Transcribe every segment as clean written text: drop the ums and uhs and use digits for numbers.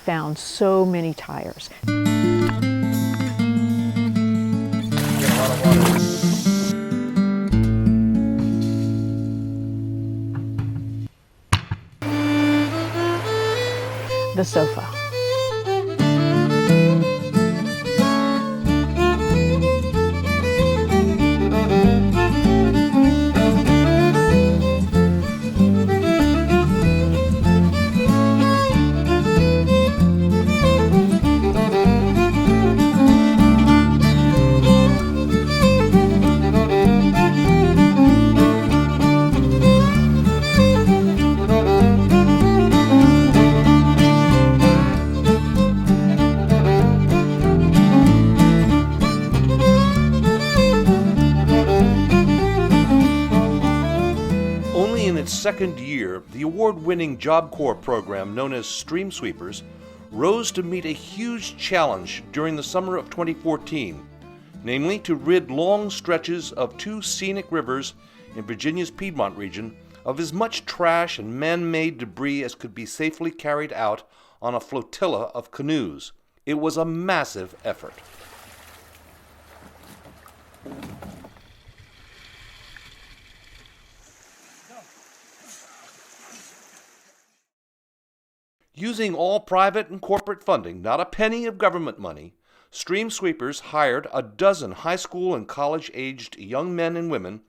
found so many tires. The sofa. Second year, the award-winning Job Corps program known as StreamSweepers rose to meet a huge challenge during the summer of 2014, namely to rid long stretches of two scenic rivers in Virginia's Piedmont region of as much trash and man-made debris as could be safely carried out on a flotilla of canoes. It was a massive effort. Using all private and corporate funding, not a penny of government money, StreamSweepers hired a dozen high school and college-aged young men and women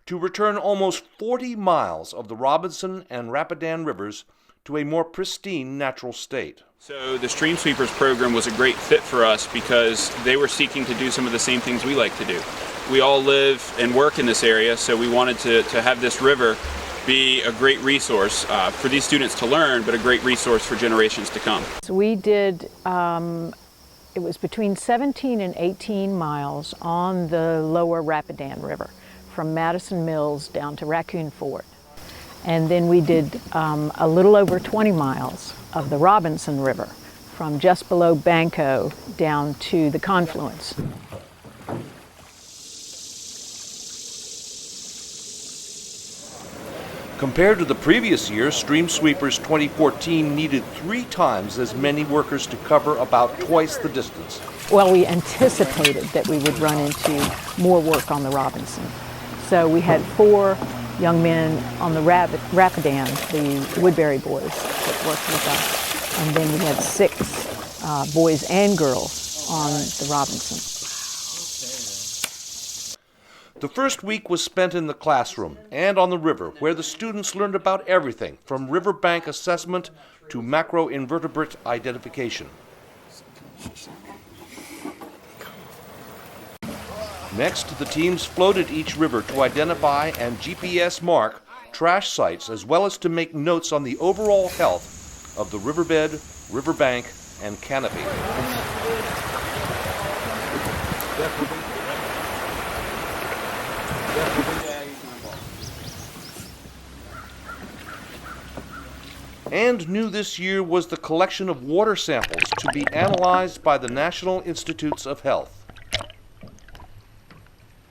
to return almost 40 miles of the Robinson and Rapidan rivers to a more pristine natural state. So the StreamSweepers program was a great fit for us because they were seeking to do some of the same things we like to do. We all live and work in this area, so we wanted to have this river be a great resource for these students to learn, but a great resource for generations to come. So we did, it was between 17 and 18 miles on the lower Rapidan River, from Madison Mills down to Raccoon Ford. And then we did a little over 20 miles of the Robinson River, from just below Banco down to the confluence. Compared to the previous year, StreamSweepers 2014 needed 3 times as many workers to cover about twice the distance. Well, we anticipated that we would run into more work on the Robinson. So we had 4 young men on the Rapidan, the Woodbury boys that worked with us. And then we had 6 boys and girls on the Robinson. The first week was spent in the classroom and on the river, where the students learned about everything from riverbank assessment to macroinvertebrate identification. Next, the teams floated each river to identify and GPS mark trash sites, as well as to make notes on the overall health of the riverbed, riverbank, and canopy. And new this year was the collection of water samples to be analyzed by the National Institutes of Health.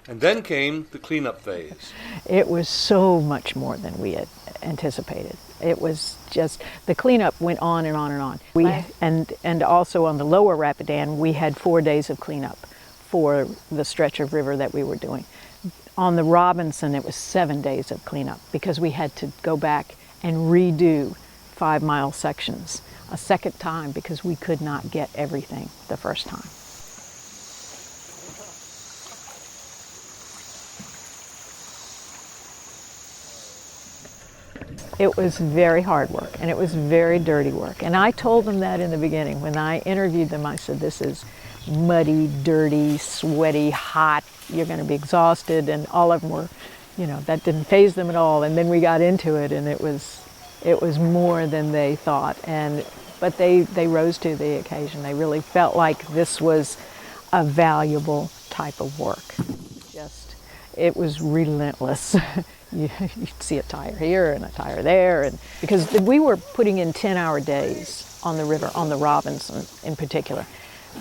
And then came the cleanup phase. It was so much more than we had anticipated. It was just, the cleanup went on and on and on. And also on the lower Rapidan, we had 4 days of cleanup for the stretch of river that we were doing. On the Robinson, it was 7 days of cleanup because we had to go back and redo 5-mile sections a second time because we could not get everything the first time. It was very hard work and it was very dirty work. And I told them that in the beginning. When I interviewed them, I said, this is muddy, dirty, sweaty, hot. You're going to be exhausted. And all of them were, you know, that didn't faze them at all. And then we got into it and it was more than they thought. But they rose to the occasion. They really felt like this was a valuable type of work. It was relentless. You'd see a tire here and a tire there, and because we were putting in 10-hour days on the river, on the Robinson in particular.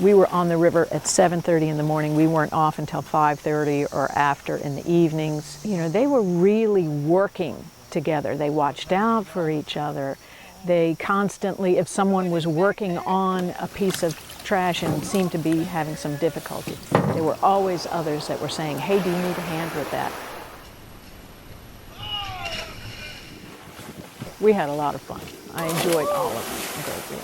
We were on the river at 7:30 in the morning. We weren't off until 5:30 or after in the evenings. You know, they were really working together. They watched out for each other. They constantly, if someone was working on a piece of trash and seemed to be having some difficulty, there were always others that were saying, hey, do you need a hand with that? We had a lot of fun. I enjoyed all of them a great deal.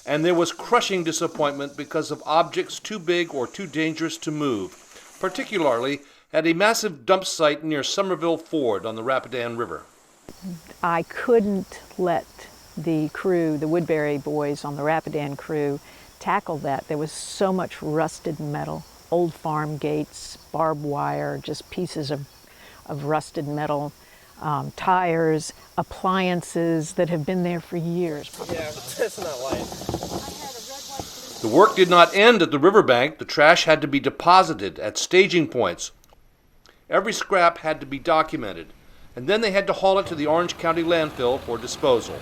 And there was crushing disappointment because of objects too big or too dangerous to move, particularly at a massive dump site near Somerville Ford on the Rapidan River. I couldn't let the crew, the Woodbury boys on the Rapidan crew, tackle that. There was so much rusted metal, old farm gates, barbed wire, just pieces of rusted metal, tires, appliances that have been there for years. Yeah, that's not light. The work did not end at the riverbank. The trash had to be deposited at staging points. Every scrap had to be documented, and then they had to haul it to the Orange County landfill for disposal.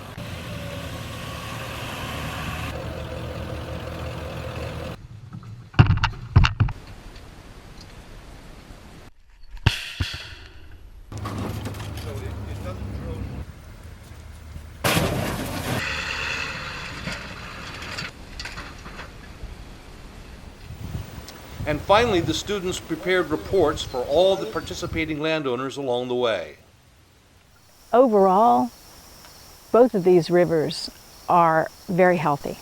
And finally, the students prepared reports for all the participating landowners along the way. Overall, both of these rivers are very healthy.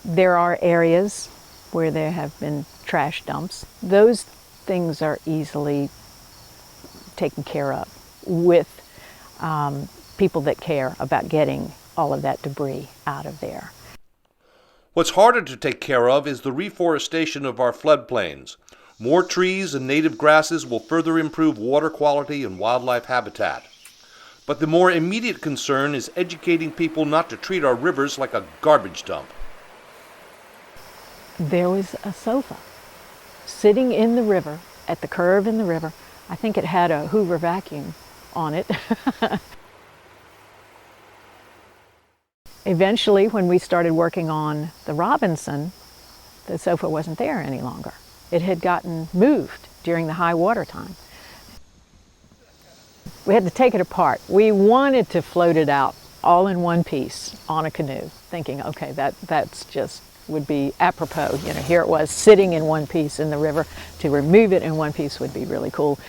There are areas where there have been trash dumps. Those things are easily taken care of with people that care about getting all of that debris out of there. What's harder to take care of is the reforestation of our floodplains. More trees and native grasses will further improve water quality and wildlife habitat. But the more immediate concern is educating people not to treat our rivers like a garbage dump. There was a sofa sitting in the river, at the curve in the river. I think it had a Hoover vacuum on it. Eventually, when we started working on the Robinson, the sofa wasn't there any longer. It had gotten moved during the high water time. We had to take it apart. We wanted to float it out all in one piece on a canoe, thinking, okay, that's just would be apropos. You know, here it was sitting in one piece in the river. To remove it in one piece would be really cool.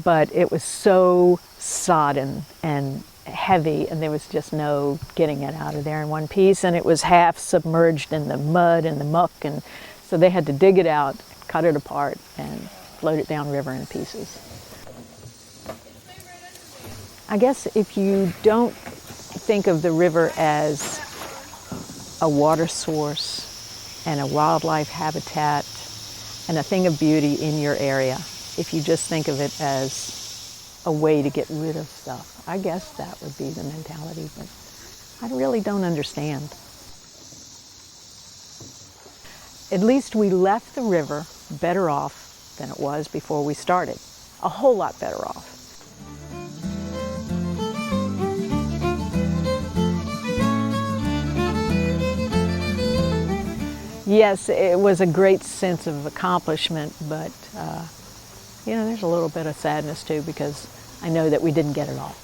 But it was so sodden and heavy, and there was just no getting it out of there in one piece, and it was half submerged in the mud and the muck, and so they had to dig it out, cut it apart, and float it downriver in pieces. I guess if you don't think of the river as a water source and a wildlife habitat and a thing of beauty in your area, if you just think of it as a way to get rid of stuff, I guess that would be the mentality, but I really don't understand. At least we left the river better off than it was before we started. A whole lot better off. Yes, it was a great sense of accomplishment, but you know, there's a little bit of sadness too, because I know that we didn't get it all.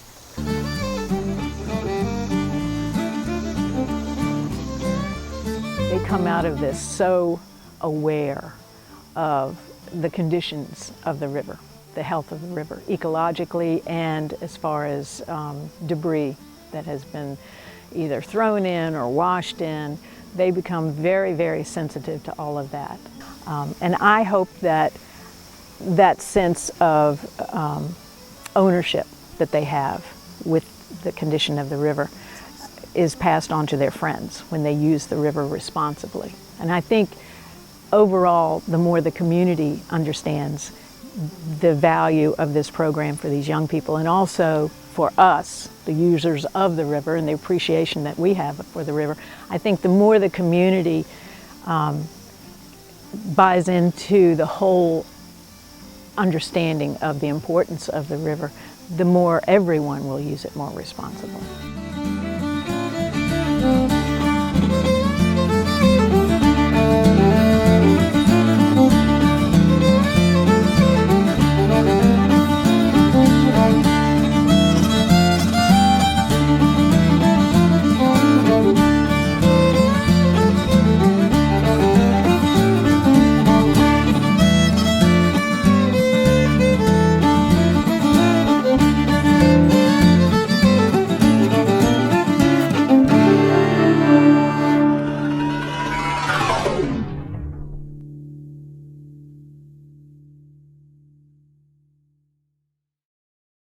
They come out of this so aware of the conditions of the river, the health of the river, ecologically and as far as debris that has been either thrown in or washed in. They become very, very sensitive to all of that. And I hope that that sense of ownership that they have with the condition of the river is passed on to their friends when they use the river responsibly. And I think overall, the more the community understands the value of this program for these young people, and also for us, the users of the river, and the appreciation that we have for the river, I think the more the community buys into the whole understanding of the importance of the river, the more everyone will use it more responsibly.